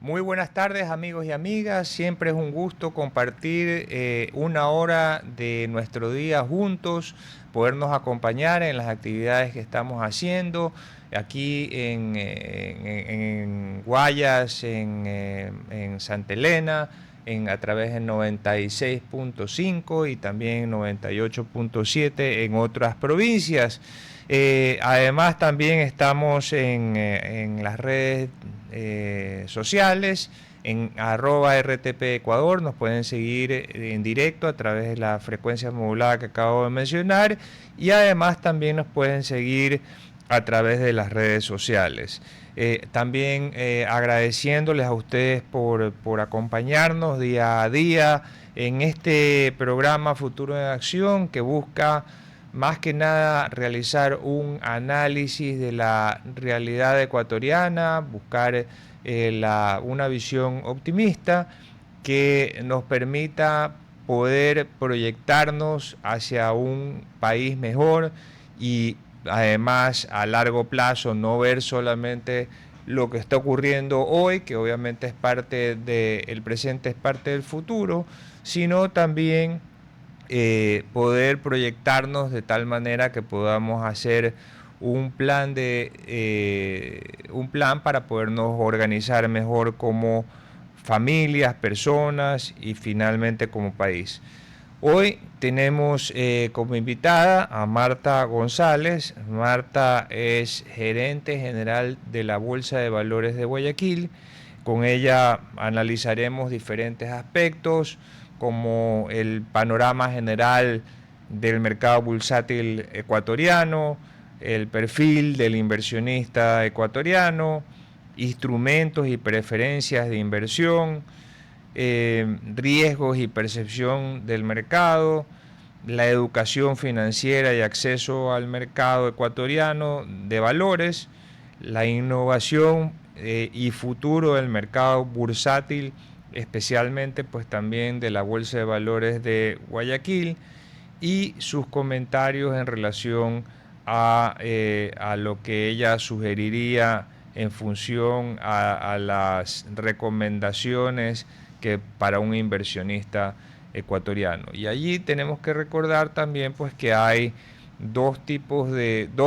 Muy buenas tardes amigos y amigas, siempre es un gusto compartir una hora de nuestro día juntos, podernos acompañar en las actividades que estamos haciendo aquí en Guayas, en Santa Elena, a través del 96.5 y también 98.7 en otras provincias. Además también estamos en las redes sociales, en @RTP Ecuador, nos pueden seguir en directo a través de la frecuencia modulada que acabo de mencionar, y además también nos pueden seguir a través de las redes sociales. También agradeciéndoles a ustedes por acompañarnos día a día en este programa Futuro en Acción, que busca más que nada realizar un análisis de la realidad ecuatoriana, buscar una visión optimista que nos permita poder proyectarnos hacia un país mejor y además a largo plazo no ver solamente lo que está ocurriendo hoy, que obviamente es parte del presente, es parte del futuro, sino también poder proyectarnos de tal manera que podamos hacer un plan para podernos organizar mejor como familias, personas y finalmente como país. Hoy tenemos como invitada a Marta González. Marta es gerente general de la Bolsa de Valores de Guayaquil. Con ella analizaremos diferentes aspectos como el panorama general del mercado bursátil ecuatoriano, el perfil del inversionista ecuatoriano, instrumentos y preferencias de inversión, riesgos y percepción del mercado, la educación financiera y acceso al mercado ecuatoriano de valores, la innovación y futuro del mercado bursátil, especialmente pues también de la Bolsa de Valores de Guayaquil, y sus comentarios en relación a lo que ella sugeriría en función a las recomendaciones que para un inversionista ecuatoriano. Y allí tenemos que recordar también pues que hay dos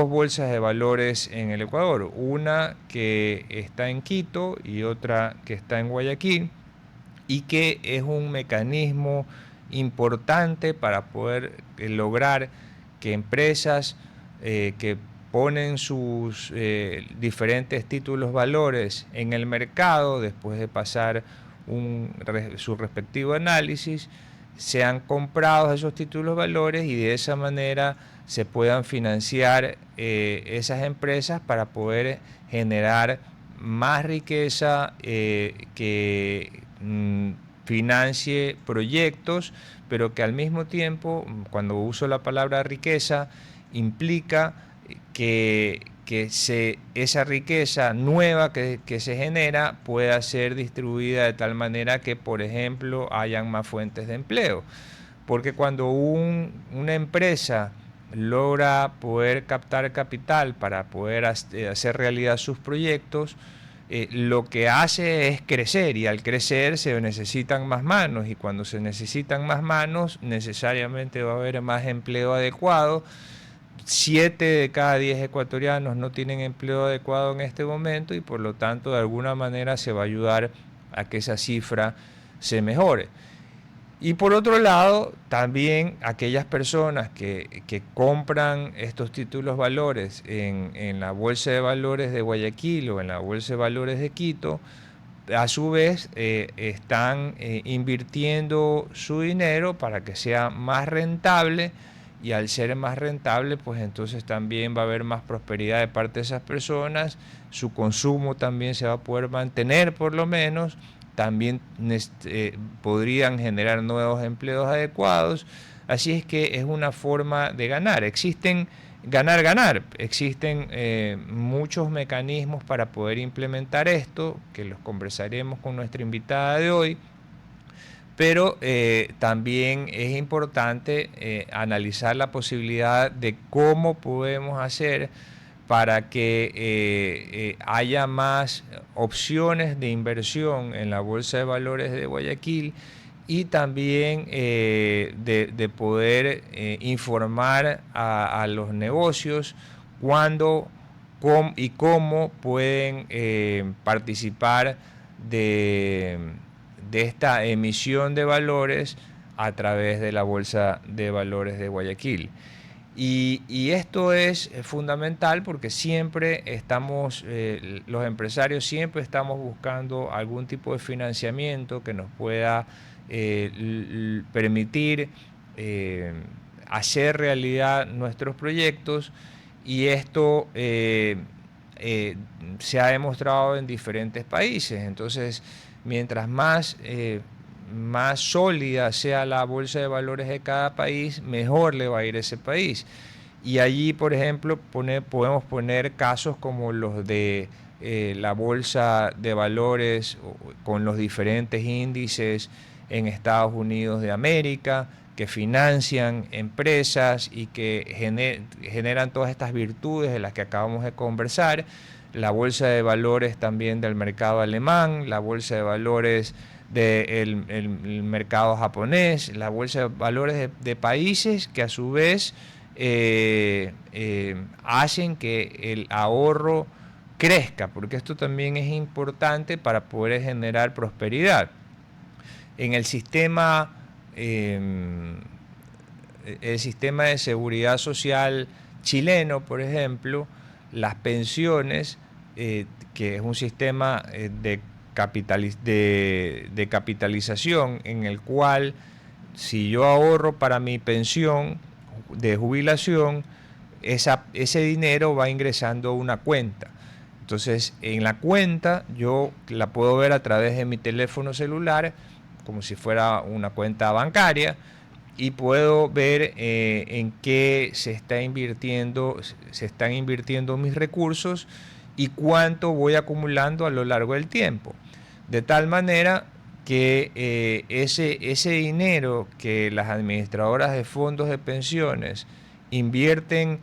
bolsas de valores en el Ecuador, una que está en Quito y otra que está en Guayaquil, y que es un mecanismo importante para poder lograr que empresas que ponen sus diferentes títulos valores en el mercado después de pasar su respectivo análisis, sean comprados esos títulos valores y de esa manera se puedan financiar esas empresas para poder generar más riqueza que financie proyectos, pero que al mismo tiempo, cuando uso la palabra riqueza, implica esa riqueza nueva que se genera pueda ser distribuida de tal manera que, por ejemplo, hayan más fuentes de empleo. Porque cuando una empresa logra poder captar capital para poder hacer realidad sus proyectos, lo que hace es crecer, y al crecer se necesitan más manos, y cuando se necesitan más manos necesariamente va a haber más empleo adecuado. 7 de cada 10 ecuatorianos no tienen empleo adecuado en este momento, y por lo tanto de alguna manera se va a ayudar a que esa cifra se mejore. Y por otro lado, también aquellas personas que compran estos títulos valores en la Bolsa de Valores de Guayaquil o en la Bolsa de Valores de Quito, a su vez están invirtiendo su dinero para que sea más rentable, y al ser más rentable pues entonces también va a haber más prosperidad de parte de esas personas, su consumo también se va a poder mantener por lo menos, también podrían generar nuevos empleos adecuados. Así es que es una forma de ganar. Existen ganar. Existen muchos mecanismos para poder implementar esto, que los conversaremos con nuestra invitada de hoy, pero también es importante analizar la posibilidad de cómo podemos hacer para que haya más opciones de inversión en la Bolsa de Valores de Guayaquil y también de poder informar a los negocios cuándo y cómo pueden participar de, de esta emisión de valores a través de la Bolsa de Valores de Guayaquil. Y esto es fundamental porque siempre estamos, los empresarios siempre estamos buscando algún tipo de financiamiento que nos pueda permitir hacer realidad nuestros proyectos, y esto se ha demostrado en diferentes países. Entonces, mientras más sólida sea la bolsa de valores de cada país, mejor le va a ir a ese país. Y allí, por ejemplo, podemos poner casos como los de la bolsa de valores con los diferentes índices en Estados Unidos de América, que financian empresas y que generan todas estas virtudes de las que acabamos de conversar. La bolsa de valores también del mercado alemán, la bolsa de valores del mercado japonés, la bolsa de valores de países que a su vez hacen que el ahorro crezca, porque esto también es importante para poder generar prosperidad. En el sistema de seguridad social chileno, por ejemplo, las pensiones, que es un sistema de capitalización en el cual, si yo ahorro para mi pensión de jubilación, ese dinero va ingresando a una cuenta. Entonces, en la cuenta yo la puedo ver a través de mi teléfono celular, como si fuera una cuenta bancaria, y puedo ver en qué se están invirtiendo mis recursos y cuánto voy acumulando a lo largo del tiempo. De tal manera que ese dinero que las administradoras de fondos de pensiones invierten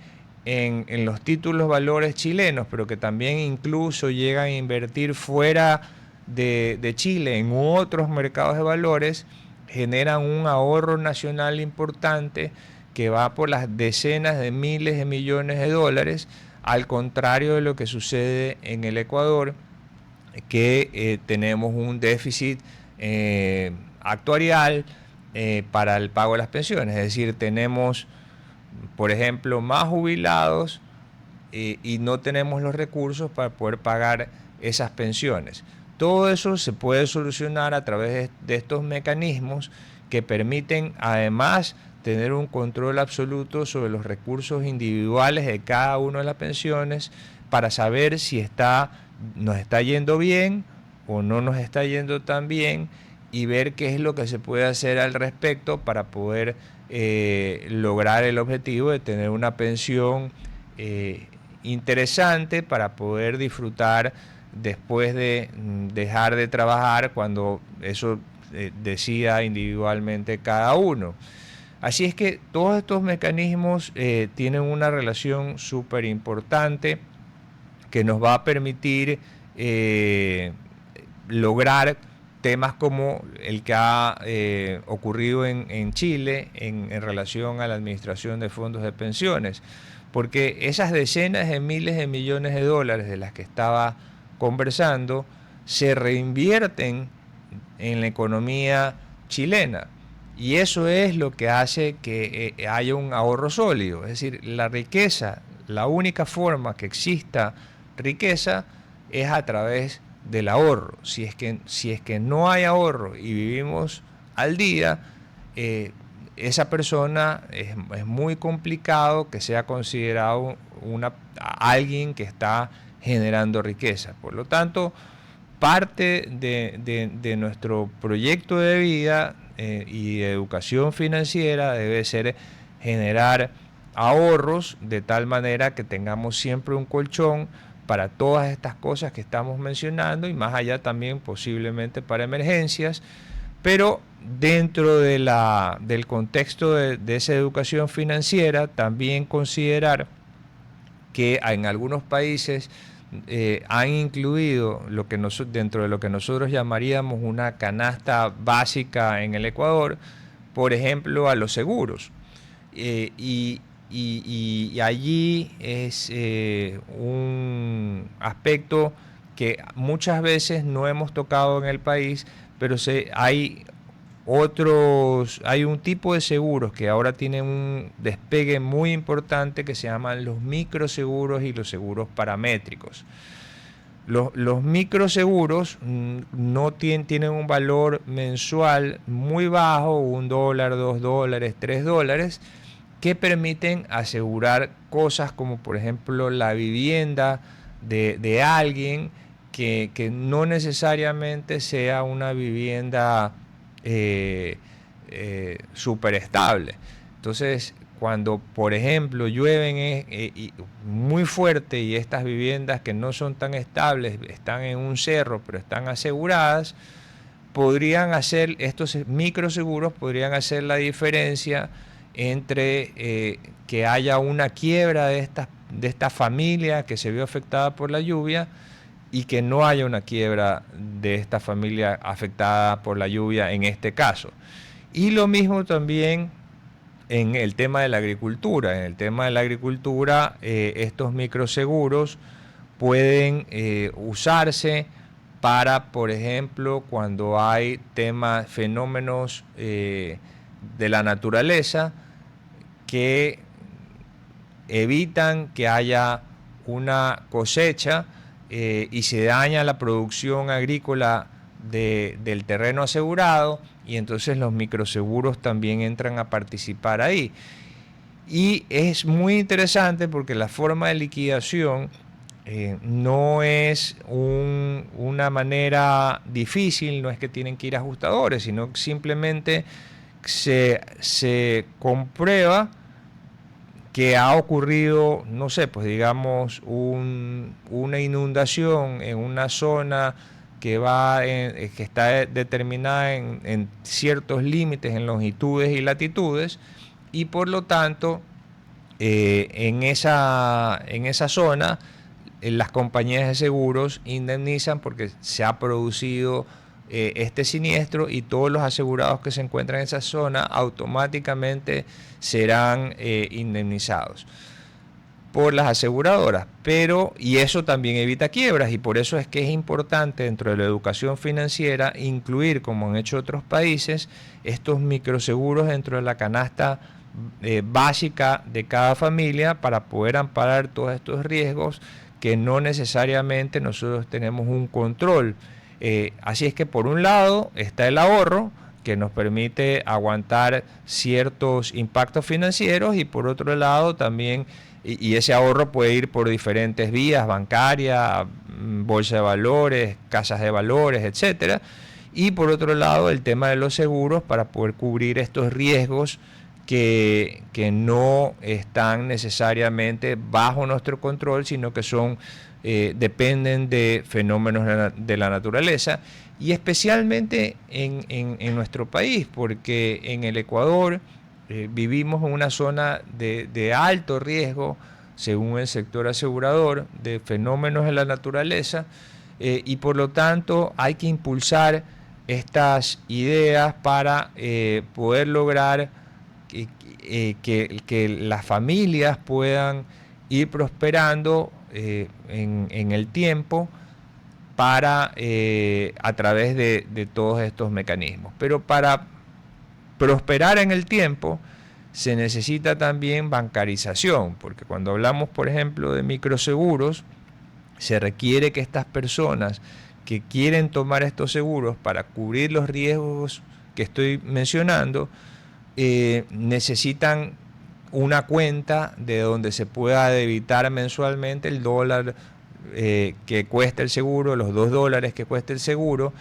en los títulos valores chilenos, pero que también incluso llegan a invertir fuera de Chile en otros mercados de valores, generan un ahorro nacional importante que va por las decenas de miles de millones de dólares, al contrario de lo que sucede en el Ecuador, que tenemos un déficit actuarial para el pago de las pensiones. Es decir, tenemos, por ejemplo, más jubilados y no tenemos los recursos para poder pagar esas pensiones. Todo eso se puede solucionar a través de estos mecanismos que permiten, además, tener un control absoluto sobre los recursos individuales de cada una de las pensiones, para saber si nos está yendo bien o no nos está yendo tan bien, y ver qué es lo que se puede hacer al respecto para poder lograr el objetivo de tener una pensión interesante para poder disfrutar después de dejar de trabajar, cuando eso decida individualmente cada uno. Así es que todos estos mecanismos tienen una relación súper importante que nos va a permitir lograr temas como el que ha ocurrido en Chile en relación a la administración de fondos de pensiones, porque esas decenas de miles de millones de dólares de las que estaba conversando se reinvierten en la economía chilena, y eso es lo que hace que haya un ahorro sólido. Es decir, la riqueza, la única forma que exista riqueza es a través del ahorro. Si es que no hay ahorro y vivimos al día, esa persona es muy complicado que sea considerado alguien que está generando riqueza. Por lo tanto, parte de nuestro proyecto de vida y de educación financiera debe ser generar ahorros de tal manera que tengamos siempre un colchón para todas estas cosas que estamos mencionando, y más allá también posiblemente para emergencias, pero dentro del contexto de esa educación financiera también considerar que en algunos países han incluido dentro de lo que nosotros llamaríamos una canasta básica en el Ecuador, por ejemplo, a los seguros. Eh, y, y allí es un aspecto que muchas veces no hemos tocado en el país, pero hay un tipo de seguros que ahora tienen un despegue muy importante que se llaman los microseguros y los seguros paramétricos. Los microseguros no tienen un valor mensual muy bajo, $1, $2, $3, que permiten asegurar cosas como por ejemplo la vivienda de alguien que no necesariamente sea una vivienda súper estable. Entonces, cuando por ejemplo llueven muy fuerte y estas viviendas que no son tan estables están en un cerro pero están aseguradas, estos microseguros podrían hacer la diferencia entre que haya una quiebra de esta familia que se vio afectada por la lluvia y que no haya una quiebra de esta familia afectada por la lluvia en este caso. Y lo mismo también en el tema de la agricultura. En el tema de la agricultura, estos microseguros pueden usarse para, por ejemplo, cuando hay fenómenos de la naturaleza que evitan que haya una cosecha y se daña la producción agrícola del terreno asegurado, y entonces los microseguros también entran a participar ahí. Y es muy interesante porque la forma de liquidación no es una manera difícil, no es que tienen que ir a ajustadores, sino que simplemente se comprueba que ha ocurrido, no sé, pues digamos, una inundación en una zona que está determinada en ciertos límites, en longitudes y latitudes, y por lo tanto, en esa zona, las compañías de seguros indemnizan porque se ha producido este siniestro, y todos los asegurados que se encuentran en esa zona automáticamente serán indemnizados por las aseguradoras, y eso también evita quiebras, y por eso es que es importante dentro de la educación financiera incluir, como han hecho otros países, estos microseguros dentro de la canasta básica de cada familia para poder amparar todos estos riesgos que no necesariamente nosotros tenemos un control. Así es que por un lado está el ahorro, que nos permite aguantar ciertos impactos financieros, y por otro lado también, y ese ahorro puede ir por diferentes vías, bancaria, bolsa de valores, casas de valores, etcétera. Y por otro lado el tema de los seguros para poder cubrir estos riesgos que no están necesariamente bajo nuestro control, sino que dependen de fenómenos de la naturaleza, y especialmente en nuestro país, porque en el Ecuador vivimos en una zona de alto riesgo, según el sector asegurador, de fenómenos de la naturaleza, y por lo tanto hay que impulsar estas ideas para poder lograr que las familias puedan ir prosperando en el tiempo a través de todos estos mecanismos. Pero para prosperar en el tiempo se necesita también bancarización, porque cuando hablamos, por ejemplo, de microseguros, se requiere que estas personas que quieren tomar estos seguros para cubrir los riesgos que estoy mencionando, necesitan una cuenta de donde se pueda debitar mensualmente el dólar que cuesta el seguro, los $2 que cuesta el seguro,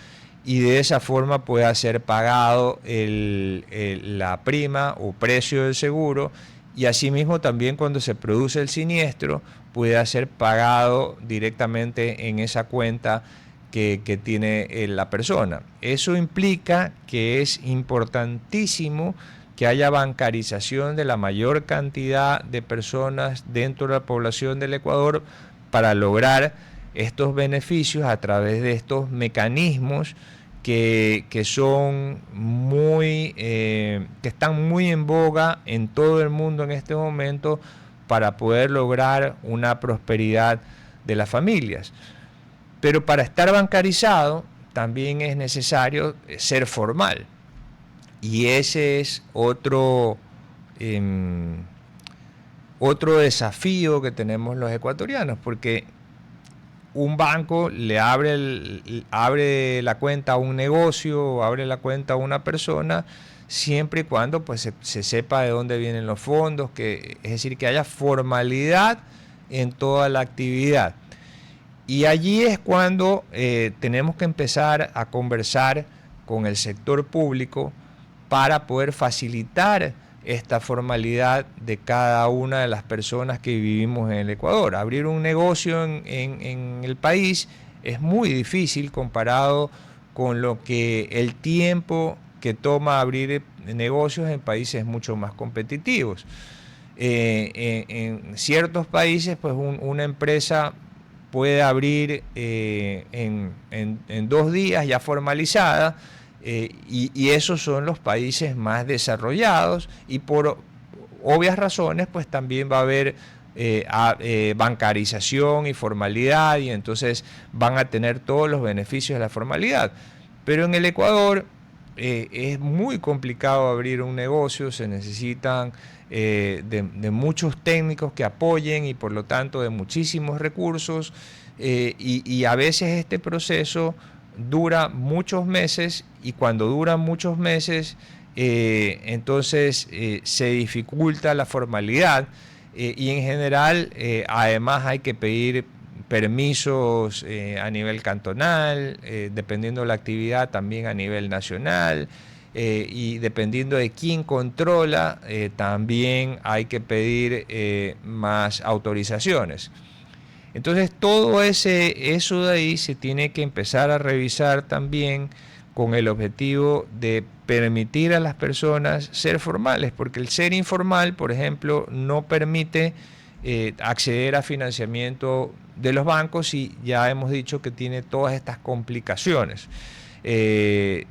y de esa forma pueda ser pagado la prima o precio del seguro, y asimismo también cuando se produce el siniestro pueda ser pagado directamente en esa cuenta que tiene la persona. Eso implica que es importantísimo que haya bancarización de la mayor cantidad de personas dentro de la población del Ecuador para lograr estos beneficios a través de estos mecanismos que son que están muy en boga en todo el mundo en este momento para poder lograr una prosperidad de las familias. Pero para estar bancarizado también es necesario ser formal. Y ese es otro desafío que tenemos los ecuatorianos, porque un banco le abre la cuenta a un negocio o abre la cuenta a una persona siempre y cuando pues se sepa de dónde vienen los fondos, es decir, que haya formalidad en toda la actividad. Y allí es cuando tenemos que empezar a conversar con el sector público para poder facilitar esta formalidad de cada una de las personas que vivimos en el Ecuador. Abrir un negocio en el país es muy difícil comparado con lo que el tiempo que toma abrir negocios en países mucho más competitivos. En ciertos países, pues una empresa puede abrir en 2 días ya formalizada, y esos son los países más desarrollados, y por obvias razones pues también va a haber bancarización y formalidad, y entonces van a tener todos los beneficios de la formalidad. Pero en el Ecuador es muy complicado abrir un negocio, se necesitan de muchos técnicos que apoyen y por lo tanto de muchísimos recursos, y a veces este proceso dura muchos meses, y cuando dura muchos meses entonces se dificulta la formalidad, y en general además hay que pedir permisos a nivel cantonal, dependiendo de la actividad también a nivel nacional, y dependiendo de quién controla también hay que pedir más autorizaciones. Entonces todo eso de ahí se tiene que empezar a revisar también con el objetivo de permitir a las personas ser formales, porque el ser informal, por ejemplo, no permite acceder a financiamiento de los bancos, y ya hemos dicho que tiene todas estas complicaciones. Ser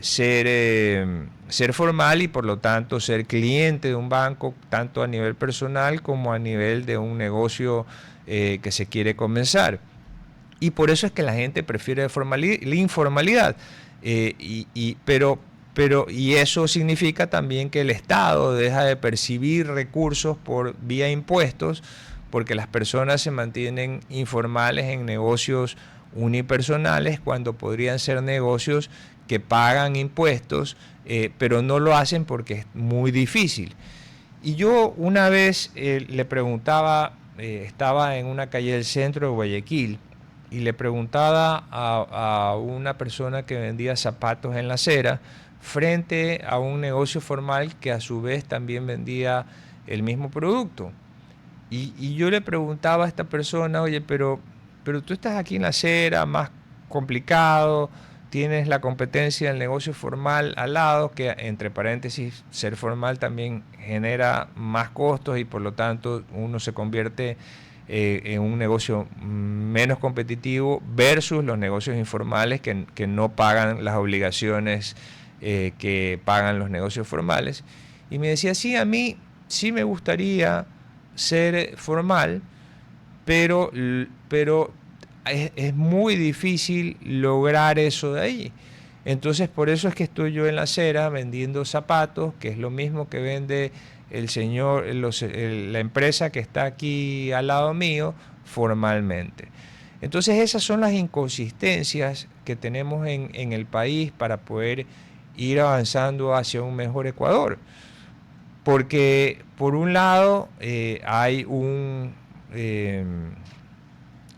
formal y por lo tanto ser cliente de un banco, tanto a nivel personal como a nivel de un negocio que se quiere comenzar. Y por eso es que la gente prefiere la informalidad. Y eso significa también que el Estado deja de percibir recursos por vía impuestos, porque las personas se mantienen informales en negocios unipersonales cuando podrían ser negocios que pagan impuestos, pero no lo hacen porque es muy difícil. Y yo una vez le preguntaba, estaba en una calle del centro de Guayaquil, y le preguntaba a una persona que vendía zapatos en la acera frente a un negocio formal que a su vez también vendía el mismo producto. Y yo le preguntaba a esta persona, oye, pero tú estás aquí en la acera, más complicado, tienes la competencia del negocio formal al lado, que entre paréntesis, ser formal también genera más costos y por lo tanto uno se convierte en un negocio menos competitivo versus los negocios informales que no pagan las obligaciones que pagan los negocios formales. Y me decía, sí, a mí sí me gustaría ser formal, pero es muy difícil lograr eso de ahí. Entonces por eso es que estoy yo en la acera vendiendo zapatos, que es lo mismo que vende la empresa que está aquí al lado mío formalmente. Entonces esas son las inconsistencias que tenemos en el país para poder ir avanzando hacia un mejor Ecuador. Porque por un lado hay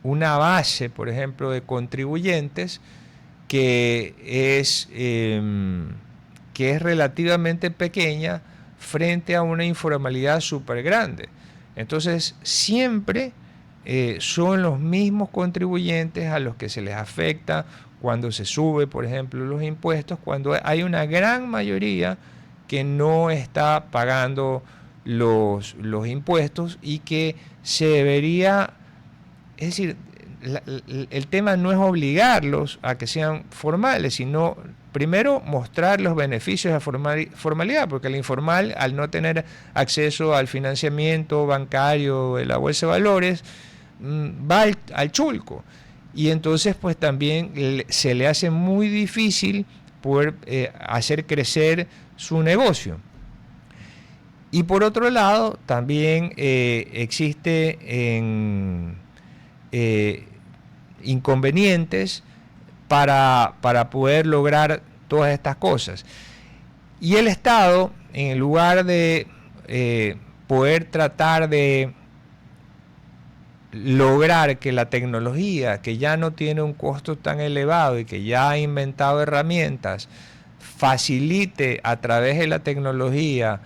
una base, por ejemplo, de contribuyentes que es relativamente pequeña frente a una informalidad súper grande. Entonces siempre son los mismos contribuyentes a los que se les afecta cuando se sube, por ejemplo, los impuestos, cuando hay una gran mayoría que no está pagando los impuestos y que se debería, es decir, el tema no es obligarlos a que sean formales, sino primero mostrar los beneficios de la formalidad, porque el informal, al no tener acceso al financiamiento bancario de la bolsa de valores, va al chulco. Y entonces pues también se le hace muy difícil poder hacer crecer su negocio. Y por otro lado, también existe inconvenientes para poder lograr todas estas cosas. Y el Estado, en lugar de poder tratar de lograr que la tecnología, que ya no tiene un costo tan elevado y que ya ha inventado herramientas, facilite a través de la tecnología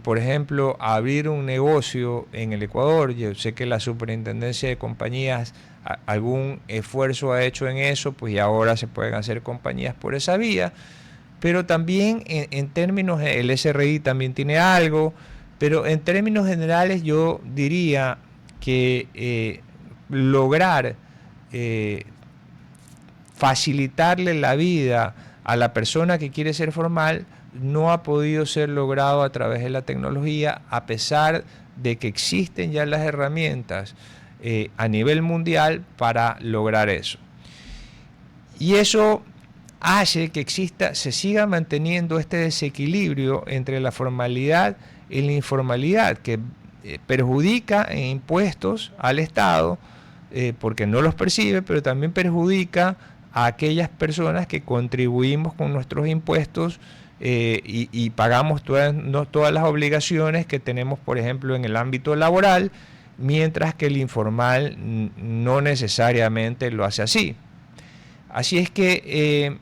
por ejemplo, abrir un negocio en el Ecuador. Yo sé que la Superintendencia de Compañías algún esfuerzo ha hecho en eso, pues y ahora se pueden hacer compañías por esa vía, pero también en términos, el SRI también tiene algo, pero en términos generales yo diría que lograr facilitarle la vida a la persona que quiere ser formal no ha podido ser logrado a través de la tecnología, a pesar de que existen ya las herramientas a nivel mundial para lograr eso. Y eso hace que se siga manteniendo este desequilibrio entre la formalidad y la informalidad, que perjudica en impuestos al Estado, porque no los percibe, pero también perjudica a aquellas personas que contribuimos con nuestros impuestos y pagamos todas las obligaciones que tenemos, por ejemplo, en el ámbito laboral, mientras que el informal no necesariamente lo hace así. Así es que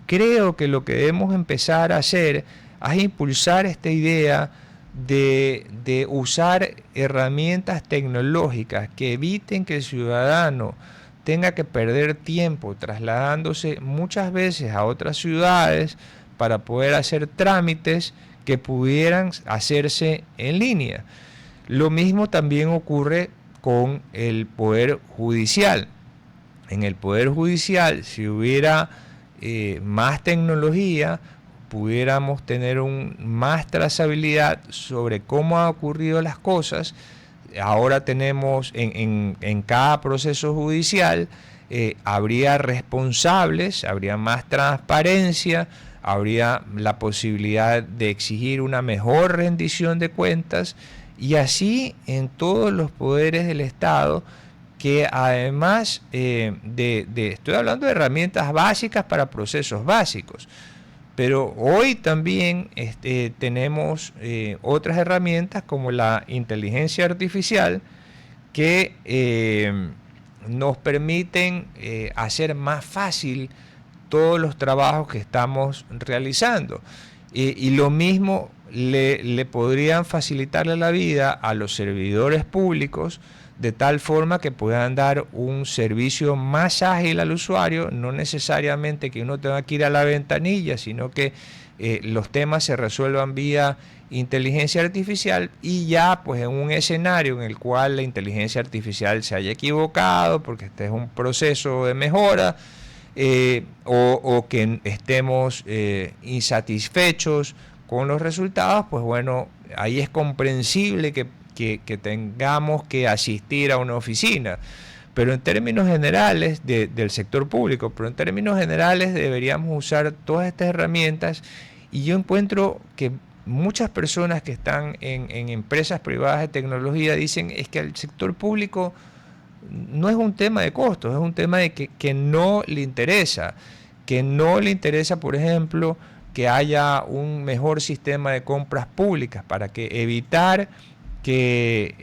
creo que lo que debemos empezar a hacer es impulsar esta idea de usar herramientas tecnológicas que eviten que el ciudadano tenga que perder tiempo trasladándose muchas veces a otras ciudades para poder hacer trámites que pudieran hacerse en línea. Lo mismo también ocurre con el Poder Judicial. En el Poder Judicial, si hubiera más tecnología, pudiéramos tener más trazabilidad sobre cómo han ocurrido las cosas. Ahora tenemos en cada proceso judicial, habría responsables, habría más transparencia, habría la posibilidad de exigir una mejor rendición de cuentas, y así en todos los poderes del Estado, que además estoy hablando de herramientas básicas para procesos básicos, pero hoy también tenemos otras herramientas como la inteligencia artificial que nos permiten hacer más fácil todos los trabajos que estamos realizando. Y lo mismo le podrían facilitarle la vida a los servidores públicos, de tal forma que puedan dar un servicio más ágil al usuario, no necesariamente que uno tenga que ir a la ventanilla, sino que los temas se resuelvan vía inteligencia artificial, y ya pues en un escenario en el cual la inteligencia artificial se haya equivocado, porque este es un proceso de mejora, o que estemos insatisfechos con los resultados, pues bueno, ahí es comprensible que tengamos que asistir a una oficina. Pero en términos generales del sector público, pero en términos generales deberíamos usar todas estas herramientas, y yo encuentro que muchas personas que están en empresas privadas de tecnología dicen es que al sector público no es un tema de costos, es un tema de que no le interesa, por ejemplo, que haya un mejor sistema de compras públicas para evitar que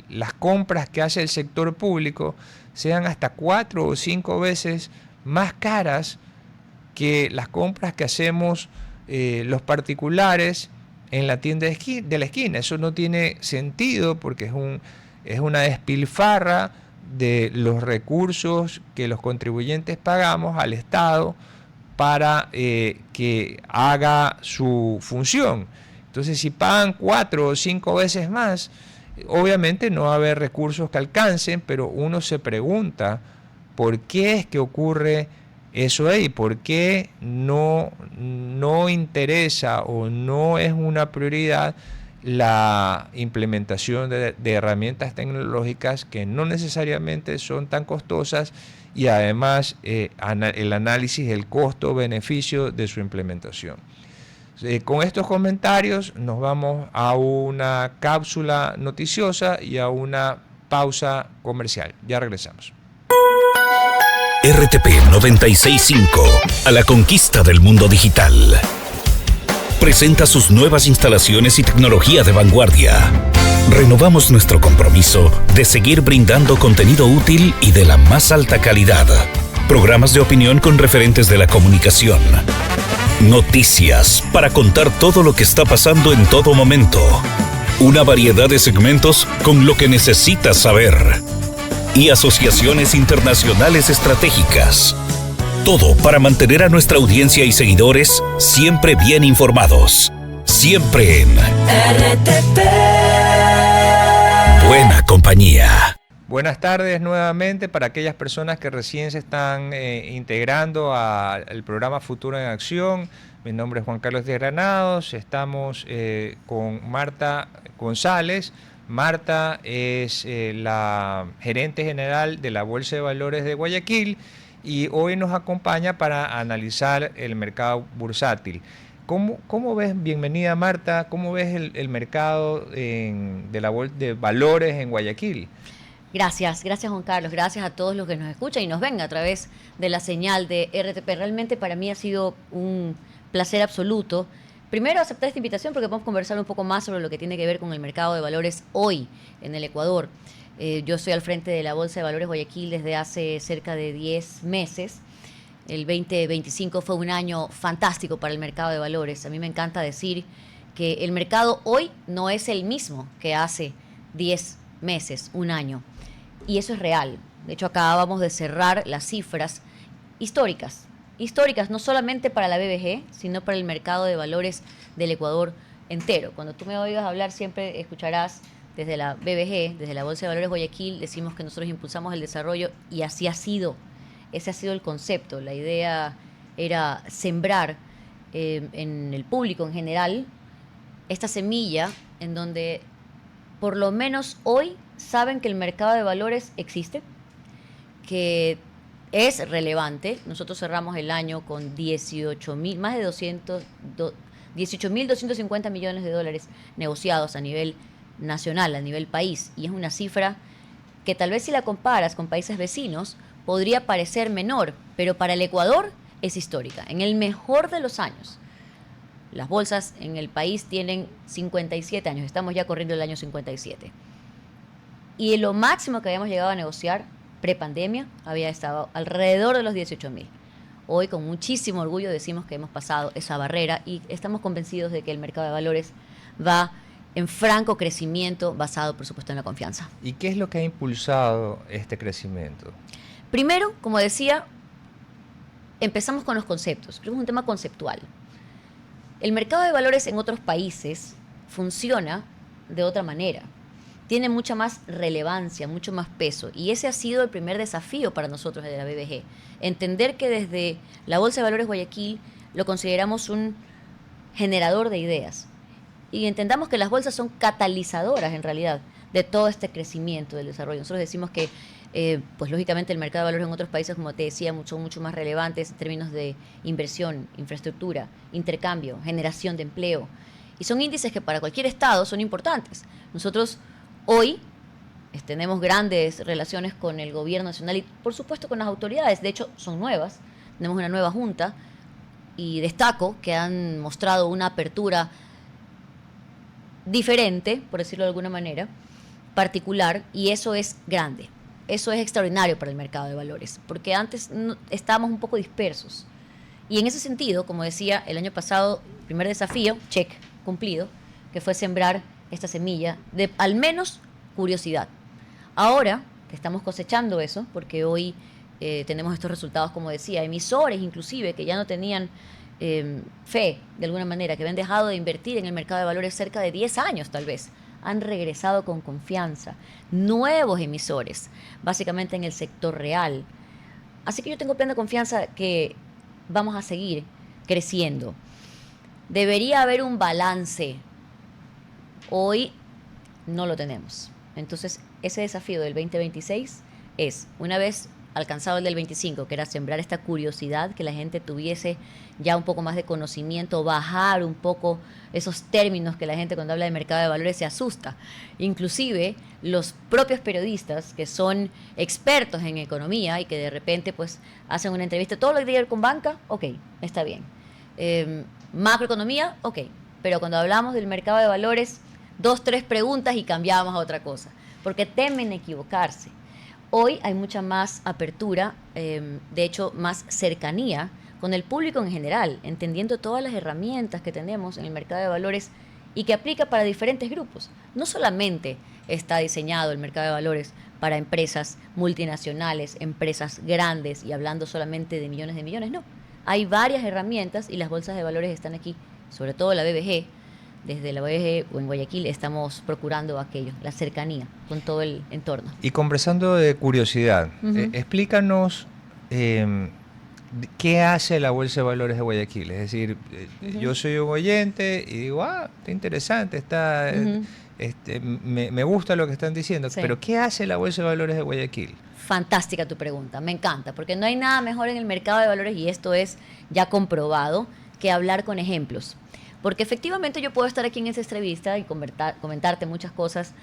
las compras que hace el sector público sean hasta 4 o 5 veces más caras que las compras que hacemos los particulares en la tienda de la esquina. Eso no tiene sentido, porque es una despilfarra de los recursos que los contribuyentes pagamos al Estado para que haga su función. Entonces, si pagan 4 o 5 veces más, obviamente no va a haber recursos que alcancen, pero uno se pregunta por qué es que ocurre eso ahí, por qué no interesa o no es una prioridad la implementación de herramientas tecnológicas que no necesariamente son tan costosas y además el análisis del costo-beneficio de su implementación. Con estos comentarios nos vamos a una cápsula noticiosa y a una pausa comercial. Ya regresamos. RTP 965, a la conquista del mundo digital. Presenta sus nuevas instalaciones y tecnología de vanguardia. Renovamos nuestro compromiso de seguir brindando contenido útil y de la más alta calidad. Programas de opinión con referentes de la comunicación. Noticias para contar todo lo que está pasando en todo momento. Una variedad de segmentos con lo que necesitas saber. Y asociaciones internacionales estratégicas. Todo para mantener a nuestra audiencia y seguidores siempre bien informados. Siempre en RTP. Buena compañía. Buenas tardes nuevamente para aquellas personas que recién se están integrando al programa Futuro en Acción. Mi nombre es Juan Carlos de Granados. Estamos con Marta González. Marta es la gerente general de la Bolsa de Valores de Guayaquil y hoy nos acompaña para analizar el mercado bursátil. ¿Cómo ves, bienvenida Marta, cómo ves el mercado de la bolsa de valores en Guayaquil? Gracias Juan Carlos, gracias a todos los que nos escuchan y nos ven a través de la señal de RTP. Realmente para mí ha sido un placer absoluto. Primero, aceptar esta invitación porque podemos conversar un poco más sobre lo que tiene que ver con el mercado de valores hoy en el Ecuador. Yo estoy al frente de la Bolsa de Valores Guayaquil desde hace cerca de 10 meses. El 2025 fue un año fantástico para el mercado de valores. A mí me encanta decir que el mercado hoy no es el mismo que hace 10 meses, un año. Y eso es real. De hecho, acabamos de cerrar las cifras históricas no solamente para la BBG, sino para el mercado de valores del Ecuador entero. Cuando tú me oigas hablar, siempre escucharás desde la BBG, desde la Bolsa de Valores Guayaquil, decimos que nosotros impulsamos el desarrollo y así ha sido. Ese ha sido el concepto. La idea era sembrar en el público en general esta semilla en donde por lo menos hoy saben que el mercado de valores existe, que es relevante. Nosotros cerramos el año con más de 18.250 millones de dólares negociados a nivel nacional, a nivel país, y es una cifra que tal vez si la comparas con países vecinos podría parecer menor, pero para el Ecuador es histórica. En el mejor de los años, las bolsas en el país tienen 57 años, estamos ya corriendo el año 57. Y lo máximo que habíamos llegado a negociar prepandemia había estado alrededor de los 18.000. Hoy, con muchísimo orgullo, decimos que hemos pasado esa barrera y estamos convencidos de que el mercado de valores va en franco crecimiento basado, por supuesto, en la confianza. ¿Y qué es lo que ha impulsado este crecimiento? Primero, como decía, empezamos con los conceptos. Es un tema conceptual. El mercado de valores en otros países funciona de otra manera. Tiene mucha más relevancia, mucho más peso. Y ese ha sido el primer desafío para nosotros de la BBG. Entender que desde la Bolsa de Valores Guayaquil lo consideramos un generador de ideas. Y entendamos que las bolsas son catalizadoras, en realidad, de todo este crecimiento del desarrollo. Nosotros decimos que, pues lógicamente, el mercado de valores en otros países, como te decía, son mucho más relevantes en términos de inversión, infraestructura, intercambio, generación de empleo. Y son índices que para cualquier estado son importantes. Nosotros hoy tenemos grandes relaciones con el gobierno nacional y, por supuesto, con las autoridades. De hecho, son nuevas. Tenemos una nueva junta y destaco que han mostrado una apertura diferente, por decirlo de alguna manera, particular, y eso es grande. Eso es extraordinario para el mercado de valores, porque antes estábamos un poco dispersos. Y en ese sentido, como decía, el año pasado, el primer desafío, check, cumplido, que fue sembrar esta semilla de al menos curiosidad. Ahora que estamos cosechando eso, porque hoy tenemos estos resultados, como decía, emisores inclusive que ya no tenían fe, de alguna manera, que habían dejado de invertir en el mercado de valores cerca de 10 años tal vez, han regresado con confianza. Nuevos emisores, básicamente en el sector real. Así que yo tengo plena confianza que vamos a seguir creciendo. Debería haber un balance. Hoy no lo tenemos. Entonces, ese desafío del 2026 es, una vez alcanzado el del 25, que era sembrar esta curiosidad, que la gente tuviese ya un poco más de conocimiento, bajar un poco esos términos que la gente cuando habla de mercado de valores se asusta. Inclusive los propios periodistas que son expertos en economía y que de repente pues hacen una entrevista, todo lo que tiene que ver con banca, ok, está bien. Macroeconomía, ok, pero cuando hablamos del mercado de valores, 2, 3 preguntas y cambiamos a otra cosa, porque temen equivocarse. Hoy hay mucha más apertura, de hecho más cercanía con el público en general, entendiendo todas las herramientas que tenemos en el mercado de valores y que aplica para diferentes grupos. No solamente está diseñado el mercado de valores para empresas multinacionales, empresas grandes y hablando solamente de millones, no. Hay varias herramientas y las bolsas de valores están aquí, sobre todo la BBG. Desde la BBG o en Guayaquil estamos procurando aquello, la cercanía con todo el entorno. Y conversando de curiosidad, explícanos qué hace la Bolsa de Valores de Guayaquil. Es decir, yo soy un oyente y digo, está interesante, me gusta lo que están diciendo, sí. Pero ¿qué hace la Bolsa de Valores de Guayaquil? Fantástica tu pregunta, me encanta, porque no hay nada mejor en el mercado de valores, y esto es ya comprobado, que hablar con ejemplos. Porque efectivamente yo puedo estar aquí en esta entrevista y comentarte muchas cosas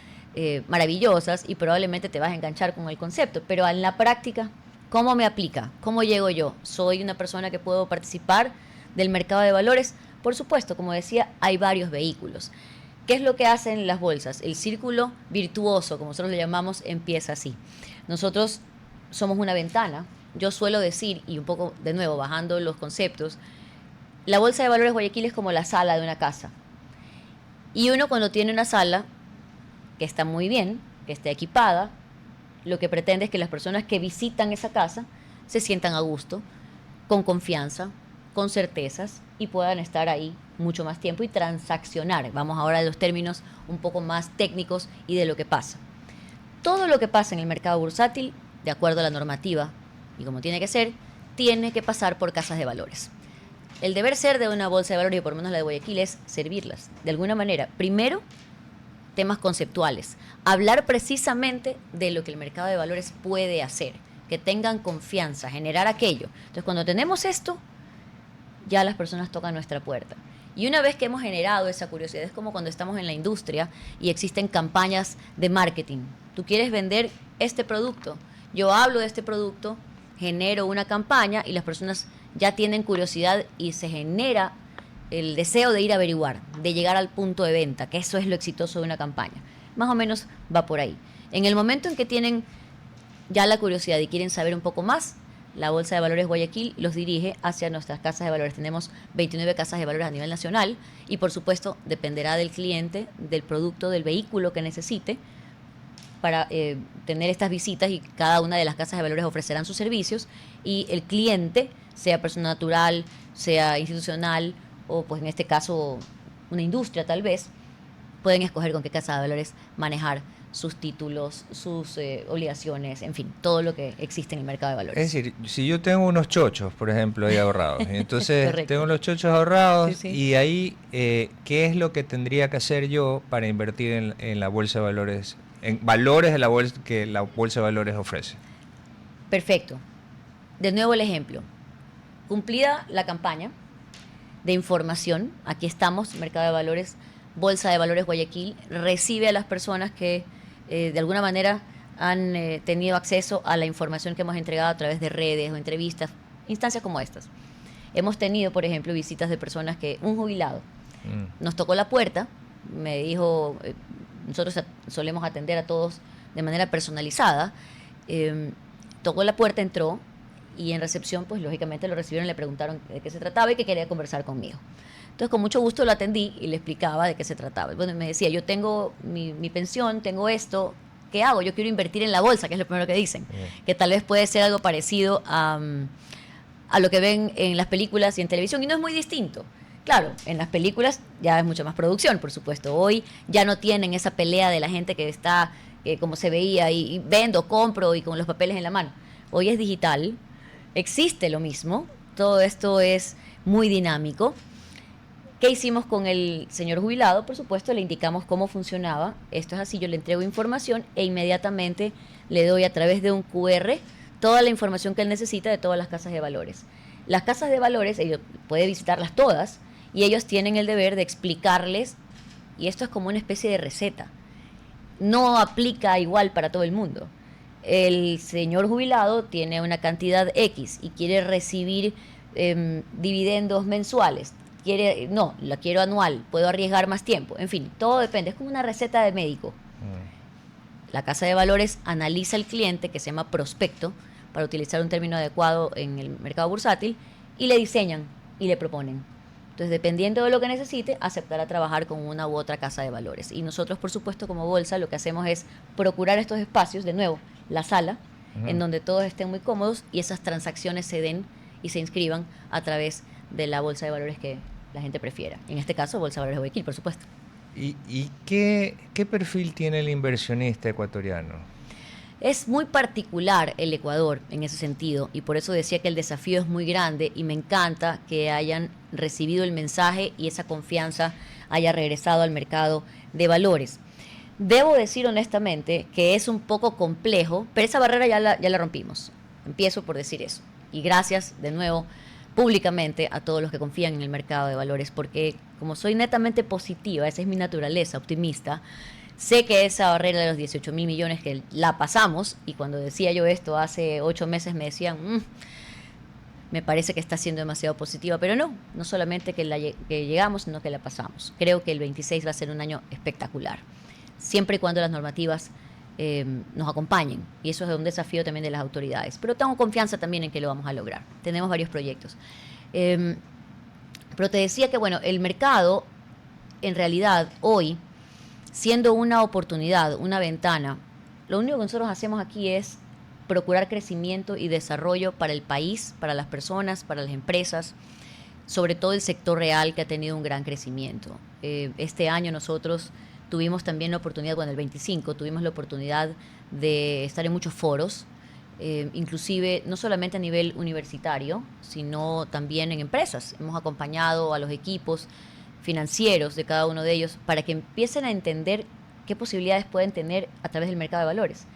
maravillosas y probablemente te vas a enganchar con el concepto, pero en la práctica, ¿cómo me aplica? ¿Cómo llego yo? ¿Soy una persona que puedo participar del mercado de valores? Por supuesto, como decía, hay varios vehículos. ¿Qué es lo que hacen las bolsas? El círculo virtuoso, como nosotros le llamamos, empieza así. Nosotros somos una ventana. Yo suelo decir, y un poco de nuevo bajando los conceptos, la Bolsa de Valores Guayaquil es como la sala de una casa. Y uno cuando tiene una sala que está muy bien, que esté equipada, lo que pretende es que las personas que visitan esa casa se sientan a gusto, con confianza, con certezas y puedan estar ahí mucho más tiempo y transaccionar. Vamos ahora a los términos un poco más técnicos y de lo que pasa. Todo lo que pasa en el mercado bursátil, de acuerdo a la normativa y como tiene que ser, tiene que pasar por casas de valores. El deber ser de una bolsa de valores, y por lo menos la de Guayaquil, es servirlas de alguna manera. Primero, temas conceptuales. Hablar precisamente de lo que el mercado de valores puede hacer. Que tengan confianza, generar aquello. Entonces, cuando tenemos esto, ya las personas tocan nuestra puerta. Y una vez que hemos generado esa curiosidad, es como cuando estamos en la industria y existen campañas de marketing. Tú quieres vender este producto. Yo hablo de este producto, genero una campaña y las personas ya tienen curiosidad y se genera el deseo de ir a averiguar, de llegar al punto de venta, que eso es lo exitoso de una campaña. Más o menos va por ahí. En el momento en que tienen ya la curiosidad y quieren saber un poco más, la Bolsa de Valores Guayaquil los dirige hacia nuestras casas de valores. Tenemos 29 casas de valores a nivel nacional y, por supuesto, dependerá del cliente, del producto, del vehículo que necesite para tener estas visitas, y cada una de las casas de valores ofrecerán sus servicios y el cliente, sea persona natural, sea institucional o pues en este caso una industria tal vez, pueden escoger con qué casa de valores manejar sus títulos, sus obligaciones, en fin, todo lo que existe en el mercado de valores. Es decir, si yo tengo unos chochos, por ejemplo, ahí ahorrados, y entonces tengo los chochos ahorrados, sí. Y ahí, ¿qué es lo que tendría que hacer yo para invertir en la bolsa de valores, en valores de la bolsa que la bolsa de valores ofrece? Perfecto. De nuevo el ejemplo. Cumplida la campaña de información, aquí estamos, Mercado de Valores, Bolsa de Valores Guayaquil, recibe a las personas que de alguna manera han tenido acceso a la información que hemos entregado a través de redes o entrevistas, instancias como estas. Hemos tenido, por ejemplo, visitas de personas que, un jubilado, nos tocó la puerta, me dijo, nosotros solemos atender a todos de manera personalizada, tocó la puerta, entró, y en recepción, pues lógicamente lo recibieron, le preguntaron de qué se trataba y que quería conversar conmigo. Entonces, con mucho gusto lo atendí y le explicaba de qué se trataba. Bueno, me decía, yo tengo mi pensión, tengo esto, ¿qué hago? Yo quiero invertir en la bolsa, que es lo primero que dicen, que tal vez puede ser algo parecido a lo que ven en las películas y en televisión, y no es muy distinto. Claro, en las películas ya es mucho más producción, por supuesto. Hoy ya no tienen esa pelea de la gente que está, como se veía, y vendo, compro y con los papeles en la mano. Hoy es digital, existe lo mismo, todo esto es muy dinámico. ¿Qué hicimos con el señor jubilado? Por supuesto, le indicamos cómo funcionaba. Esto es así, yo le entrego información e inmediatamente le doy a través de un QR toda la información que él necesita de todas las casas de valores. Las casas de valores, ellos puede visitarlas todas y ellos tienen el deber de explicarles, y esto es como una especie de receta. No aplica igual para todo el mundo. El señor jubilado tiene una cantidad X y quiere recibir dividendos mensuales. No, la quiero anual, puedo arriesgar más tiempo. En fin, todo depende. Es como una receta de médico. La casa de valores analiza al cliente, que se llama prospecto, para utilizar un término adecuado en el mercado bursátil, y le diseñan y le proponen. Entonces, dependiendo de lo que necesite, aceptará trabajar con una u otra casa de valores. Y nosotros, por supuesto, como bolsa, lo que hacemos es procurar estos espacios, de nuevo, la sala, en donde todos estén muy cómodos y esas transacciones se den y se inscriban a través de la bolsa de valores que la gente prefiera. En este caso, Bolsa de Valores de Guayaquil, por supuesto. ¿Y qué perfil tiene el inversionista ecuatoriano? Es muy particular el Ecuador en ese sentido, y por eso decía que el desafío es muy grande, y me encanta que hayan recibido el mensaje y esa confianza haya regresado al mercado de valores. Debo decir honestamente que es un poco complejo, pero esa barrera ya la rompimos. Empiezo por decir eso. Y gracias de nuevo públicamente a todos los que confían en el mercado de valores, porque como soy netamente positiva, esa es mi naturaleza, optimista, sé que esa barrera de los 18.000 millones que la pasamos, y cuando decía yo esto hace 8 meses me decían, me parece que está siendo demasiado positiva, pero no solamente que llegamos, sino que la pasamos. Creo que el 26 va a ser un año espectacular, siempre y cuando las normativas nos acompañen, y eso es un desafío también de las autoridades, pero tengo confianza también en que lo vamos a lograr. Tenemos varios proyectos, pero te decía que bueno, el mercado en realidad hoy, siendo una oportunidad, una ventana, lo único que nosotros hacemos aquí es procurar crecimiento y desarrollo para el país, para las personas, para las empresas, sobre todo el sector real, que ha tenido un gran crecimiento. Este año nosotros tuvimos también la oportunidad, bueno, el 25, tuvimos la oportunidad de estar en muchos foros, inclusive no solamente a nivel universitario, sino también en empresas. Hemos acompañado a los equipos financieros de cada uno de ellos para que empiecen a entender qué posibilidades pueden tener a través del mercado de valores.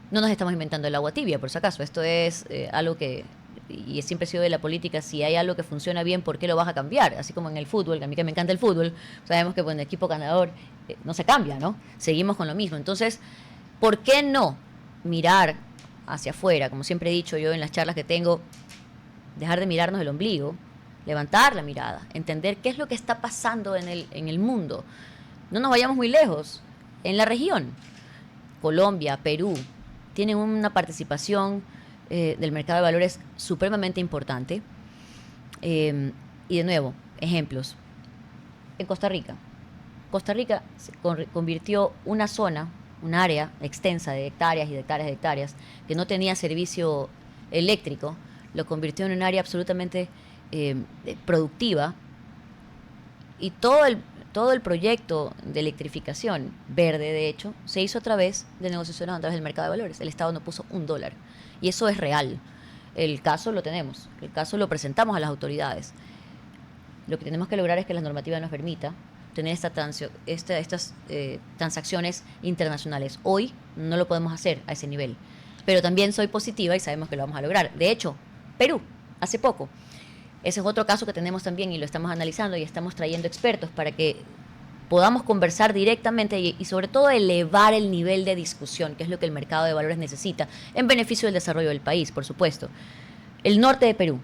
No nos estamos inventando el agua tibia, por si acaso. Esto es algo que, y siempre ha sido de la política, si hay algo que funciona bien, ¿por qué lo vas a cambiar? Así como en el fútbol, que a mí que me encanta el fútbol, sabemos que bueno, el equipo ganador no se cambia, ¿no? Seguimos con lo mismo. Entonces, ¿por qué no mirar hacia afuera? Como siempre he dicho yo en las charlas que tengo, dejar de mirarnos el ombligo, levantar la mirada, entender qué es lo que está pasando en el mundo. No nos vayamos muy lejos. En la región, Colombia, Perú, tienen una participación del mercado de valores supremamente importante. Y de nuevo, ejemplos. En Costa Rica. Costa Rica se convirtió una zona, un área extensa de hectáreas y de hectáreas de hectáreas, que no tenía servicio eléctrico, lo convirtió en un área absolutamente productiva, y todo el proyecto de electrificación verde, de hecho, se hizo a través de negociaciones a través del mercado de valores. El Estado no puso $1, y eso es real. El caso lo tenemos, el caso lo presentamos a las autoridades. Lo que tenemos que lograr es que la normativa nos permita tener estas transacciones internacionales. Hoy no lo podemos hacer a ese nivel, pero también soy positiva y sabemos que lo vamos a lograr. De hecho, Perú, hace poco, ese es otro caso que tenemos también y lo estamos analizando, y estamos trayendo expertos para que podamos conversar directamente y sobre todo elevar el nivel de discusión, que es lo que el mercado de valores necesita, en beneficio del desarrollo del país, por supuesto. El norte de Perú,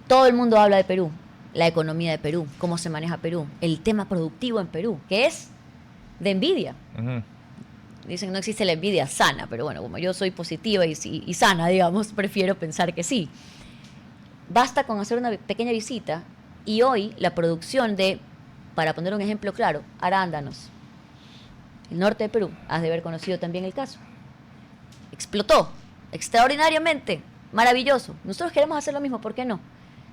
todo el mundo habla de Perú, la economía de Perú, cómo se maneja Perú, el tema productivo en Perú, que es de envidia. Dicen que no existe la envidia sana, pero bueno, como yo soy positiva y sana, digamos, prefiero pensar que sí. Basta con hacer una pequeña visita, y hoy la producción de, para poner un ejemplo claro, arándanos. El norte de Perú, has de haber conocido también el caso. explotó extraordinariamente, maravilloso. Nosotros queremos hacer lo mismo, ¿por qué no?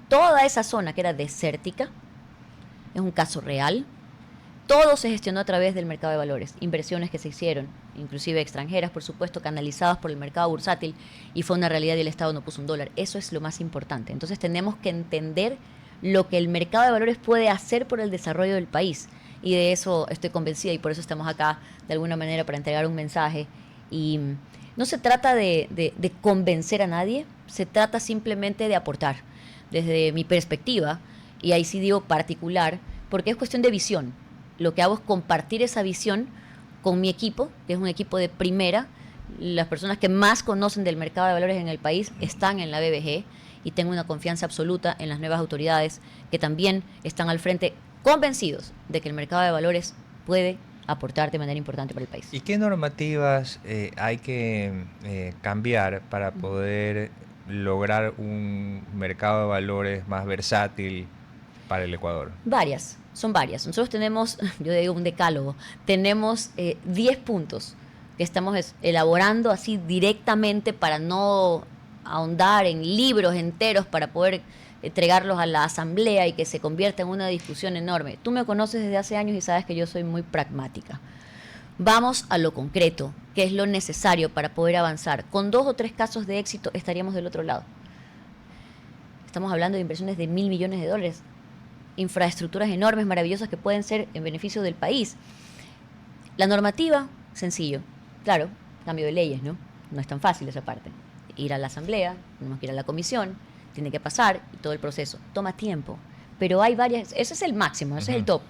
Toda esa zona que era desértica, es un caso real, todo se gestionó a través del mercado de valores, inversiones que se hicieron, inclusive extranjeras, por supuesto, canalizadas por el mercado bursátil, y fue una realidad y el Estado no puso $1. Eso es lo más importante. Entonces tenemos que entender lo que el mercado de valores puede hacer por el desarrollo del país. Y de eso estoy convencida y por eso estamos acá de alguna manera para entregar un mensaje. Y no se trata de convencer a nadie, se trata simplemente de aportar. Desde mi perspectiva, y ahí sí digo particular, porque es cuestión de visión. Lo que hago es compartir esa visión con mi equipo, que es un equipo de primera. Las personas que más conocen del mercado de valores en el país están en la BBG y tengo una confianza absoluta en las nuevas autoridades que también están al frente, convencidos de que el mercado de valores puede aportar de manera importante para el país. ¿Y qué normativas hay que cambiar para poder lograr un mercado de valores más versátil para el Ecuador? Son varias. Nosotros tenemos, yo digo un decálogo, tenemos 10 puntos que estamos elaborando así directamente para no ahondar en libros enteros para poder entregarlos a la asamblea y que se convierta en una discusión enorme. Tú me conoces desde hace años y sabes que yo soy muy pragmática. Vamos a lo concreto, que es lo necesario para poder avanzar. Con 2 o 3 casos de éxito estaríamos del otro lado. Estamos hablando de inversiones de $1.000 millones, infraestructuras enormes, maravillosas, que pueden ser en beneficio del país. La normativa, sencillo. Claro, cambio de leyes, ¿no? No es tan fácil esa parte. Ir a la asamblea, tenemos que ir a la comisión, tiene que pasar y todo el proceso. Toma tiempo, pero hay varias, ese es el máximo, ese es el top.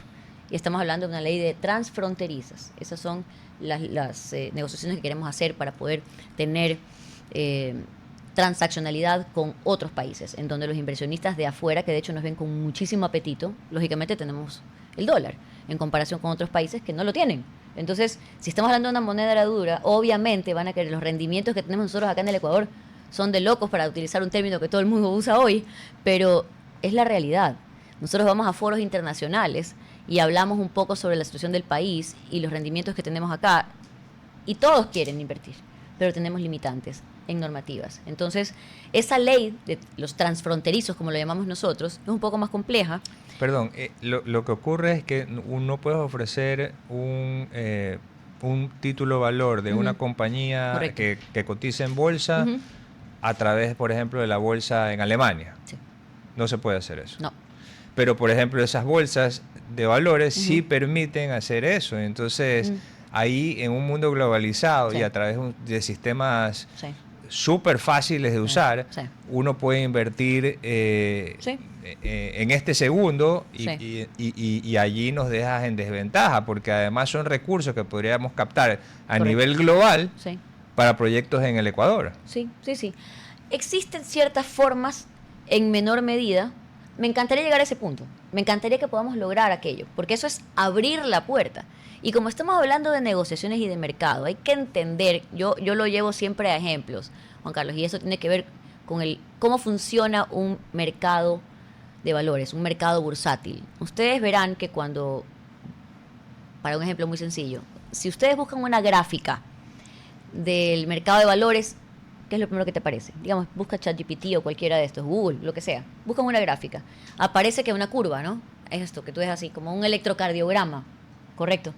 Y estamos hablando de una ley de transfronterizas. Esas son las negociaciones que queremos hacer para poder tener transaccionalidad con otros países, en donde los inversionistas de afuera, que de hecho nos ven con muchísimo apetito, lógicamente tenemos el dólar, en comparación con otros países que no lo tienen. Entonces, si estamos hablando de una moneda dura, obviamente van a querer los rendimientos que tenemos nosotros acá en el Ecuador, son de locos para utilizar un término que todo el mundo usa hoy, pero es la realidad. Nosotros vamos a foros internacionales y hablamos un poco sobre la situación del país y los rendimientos que tenemos acá, y todos quieren invertir, pero tenemos limitantes en normativas. Entonces, esa ley de los transfronterizos, como lo llamamos nosotros, es un poco más compleja. Perdón, lo que ocurre es que no puedes ofrecer un título valor de una compañía que cotiza en bolsa a través, por ejemplo, de la bolsa en Alemania. Sí. No se puede hacer eso. No. Pero, por ejemplo, esas bolsas de valores sí permiten hacer eso. Entonces, ahí en un mundo globalizado y a través de sistemas súper fáciles de usar, uno puede invertir en este segundo y allí nos dejas en desventaja, porque además son recursos que podríamos captar a nivel global para proyectos en el Ecuador. Sí. Existen ciertas formas en menor medida. Me encantaría llegar a ese punto. Me encantaría que podamos lograr aquello, porque eso es abrir la puerta. Y como estamos hablando de negociaciones y de mercado, hay que entender, yo lo llevo siempre a ejemplos, Juan Carlos, y eso tiene que ver con cómo funciona un mercado de valores, un mercado bursátil. Ustedes verán que para un ejemplo muy sencillo, si ustedes buscan una gráfica del mercado de valores, ¿qué es lo primero que te aparece? Digamos, busca ChatGPT o cualquiera de estos, Google, lo que sea. Buscan una gráfica. Aparece que una curva, ¿no? Es esto, que tú ves así, como un electrocardiograma. Correcto.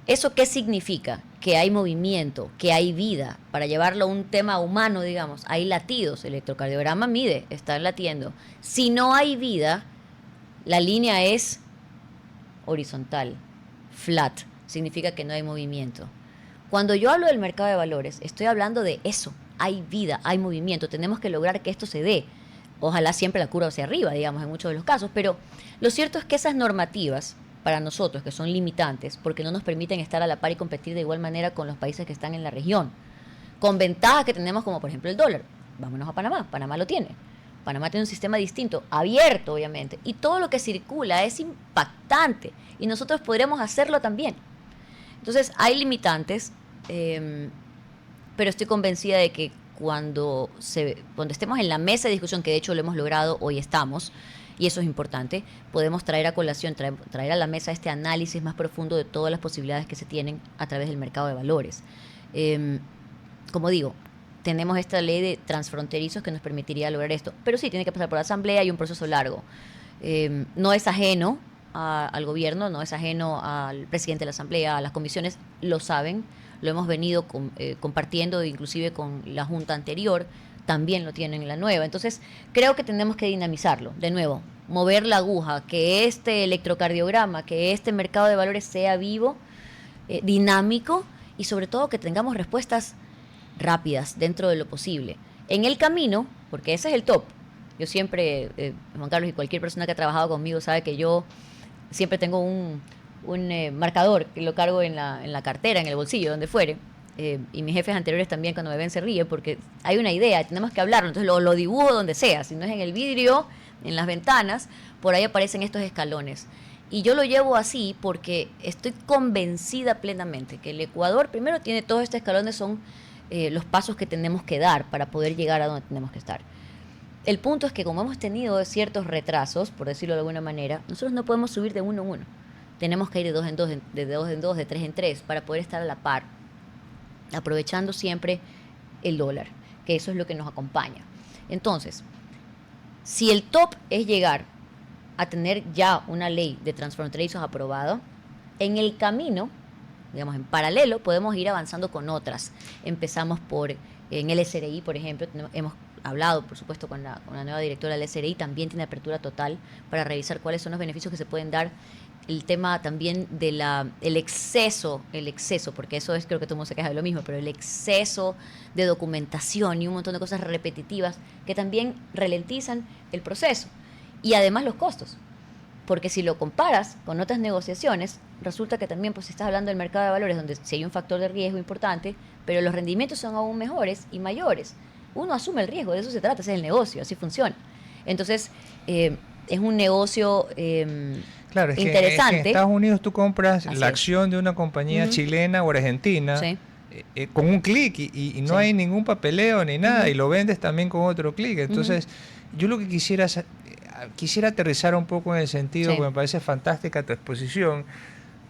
¿Eso qué significa? Que hay movimiento, que hay vida. Para llevarlo a un tema humano, digamos, hay latidos. El electrocardiograma mide, está latiendo. Si no hay vida, la línea es horizontal, flat. Significa que no hay movimiento. Cuando yo hablo del mercado de valores, estoy hablando de eso. Hay vida, hay movimiento. Tenemos que lograr que esto se dé. Ojalá siempre la curva hacia arriba, digamos, en muchos de los casos. Pero lo cierto es que esas normativas, para nosotros, que son limitantes, porque no nos permiten estar a la par y competir de igual manera con los países que están en la región, con ventajas que tenemos como por ejemplo el dólar. Vámonos a Panamá. Panamá lo tiene. Panamá tiene un sistema distinto, abierto obviamente, y todo lo que circula es impactante y nosotros podremos hacerlo también. Entonces hay limitantes, pero estoy convencida de que cuando estemos en la mesa de discusión, que de hecho lo hemos logrado, hoy estamos, y eso es importante, podemos traer a colación, traer a la mesa este análisis más profundo de todas las posibilidades que se tienen a través del mercado de valores. como digo, tenemos esta ley de transfronterizos que nos permitiría lograr esto. Pero sí, tiene que pasar por la Asamblea y un proceso largo. No es ajeno al gobierno, no es ajeno al presidente de la Asamblea, a las comisiones, lo saben, lo hemos venido compartiendo, inclusive con la junta anterior, también lo tienen en la nueva. Entonces, creo que tenemos que dinamizarlo, de nuevo, mover la aguja, que este electrocardiograma, que este mercado de valores sea vivo, dinámico y sobre todo que tengamos respuestas rápidas dentro de lo posible. En el camino, porque ese es el top, yo siempre, Juan Carlos y cualquier persona que ha trabajado conmigo sabe que yo siempre tengo un marcador que lo cargo en la cartera, en el bolsillo, donde fuere. Y mis jefes anteriores también cuando me ven se ríen porque hay una idea, tenemos que hablarlo, entonces lo dibujo donde sea, si no es en el vidrio, en las ventanas, por ahí aparecen estos escalones. Y yo lo llevo así porque estoy convencida plenamente que el Ecuador primero tiene todos estos escalones, son los pasos que tenemos que dar para poder llegar a donde tenemos que estar. El punto es que como hemos tenido ciertos retrasos, por decirlo de alguna manera, nosotros no podemos subir de uno en uno. Tenemos que ir de dos en dos, de tres en tres, para poder estar a la par, aprovechando siempre el dólar, que eso es lo que nos acompaña. Entonces, si el top es llegar a tener ya una ley de transfronterizos aprobada, en el camino, digamos, en paralelo, podemos ir avanzando con otras. Empezamos en el SRI, por ejemplo, hemos hablado, por supuesto, con la nueva directora del SRI, también tiene apertura total para revisar cuáles son los beneficios que se pueden dar. El tema también de el exceso, porque eso es, creo que todo el mundo se queja de lo mismo, pero el exceso de documentación y un montón de cosas repetitivas que también ralentizan el proceso. Y además los costos, porque si lo comparas con otras negociaciones, resulta que también, pues si estás hablando del mercado de valores, donde sí hay un factor de riesgo importante, pero los rendimientos son aún mejores y mayores. Uno asume el riesgo, de eso se trata, ese es el negocio, así funciona. Entonces, es un negocio claro, interesante. Que en Estados Unidos tú compras la acción de una compañía chilena o argentina con un clic y no hay ningún papeleo ni nada, y lo vendes también con otro clic. Entonces, yo lo que quisiera aterrizar un poco en el sentido, porque me parece fantástica tu exposición,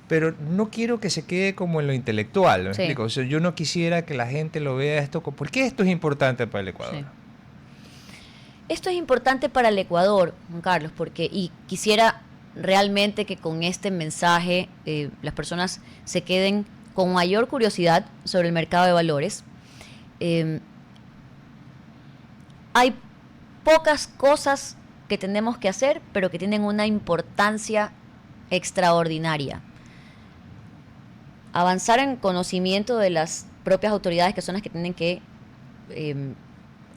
pero no quiero que se quede como en lo intelectual, ¿me explico? O sea, yo no quisiera que la gente lo vea esto. ¿Por qué esto es importante para el Ecuador? Sí. Esto es importante para el Ecuador, Juan Carlos, y quisiera realmente que con este mensaje las personas se queden con mayor curiosidad sobre el mercado de valores. Hay pocas cosas que tenemos que hacer, pero que tienen una importancia extraordinaria. Avanzar en conocimiento de las propias autoridades, que son las que tienen que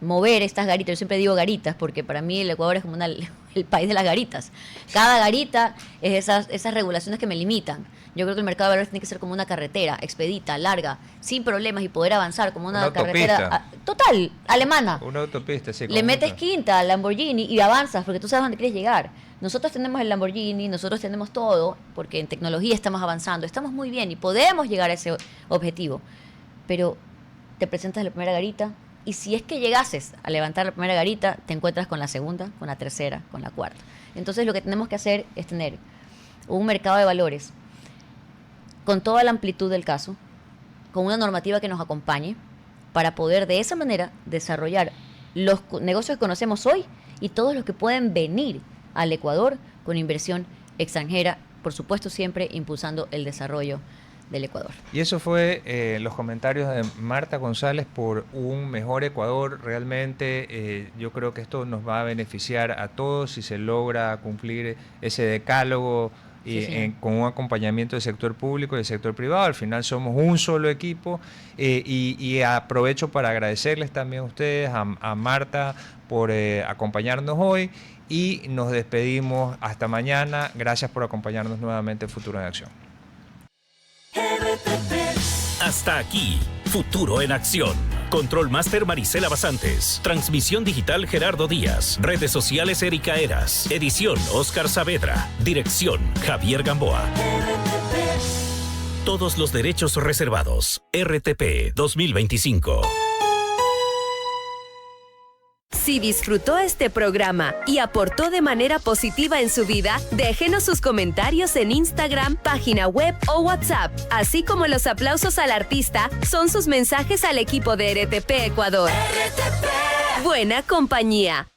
mover estas garitas. Yo siempre digo garitas porque para mí el Ecuador es como el país de las garitas. Cada garita es esas regulaciones que me limitan. Yo creo que el mercado de valores tiene que ser como una carretera expedita, larga, sin problemas, y poder avanzar como una carretera total, alemana. Una autopista, sí. Le metes quinta al Lamborghini y avanzas porque tú sabes dónde quieres llegar. Nosotros tenemos el Lamborghini, nosotros tenemos todo, porque en tecnología estamos avanzando, estamos muy bien y podemos llegar a ese objetivo. Pero te presentas en la primera garita, y si es que llegases a levantar la primera garita, te encuentras con la segunda, con la tercera, con la cuarta. Entonces lo que tenemos que hacer es tener un mercado de valores con toda la amplitud del caso, con una normativa que nos acompañe, para poder de esa manera desarrollar los negocios que conocemos hoy y todos los que pueden venir al Ecuador con inversión extranjera, por supuesto siempre impulsando el desarrollo del Ecuador. Y eso fue los comentarios de Marta González por un mejor Ecuador. Realmente yo creo que esto nos va a beneficiar a todos si se logra cumplir ese decálogo con un acompañamiento del sector público y del sector privado. Al final somos un solo equipo, y aprovecho para agradecerles también a ustedes, a Marta, por acompañarnos hoy, y nos despedimos hasta mañana. Gracias por acompañarnos nuevamente en Futuro en Acción. Hasta aquí, Futuro en Acción. Control Master Marisela Basantes. Transmisión digital Gerardo Díaz. Redes sociales Erika Eras. Edición Oscar Saavedra. Dirección Javier Gamboa. Todos los derechos reservados. RTP 2025. Si disfrutó este programa y aportó de manera positiva en su vida, déjenos sus comentarios en Instagram, página web o WhatsApp, así como los aplausos al artista son sus mensajes al equipo de RTP Ecuador. RTP. Buena compañía.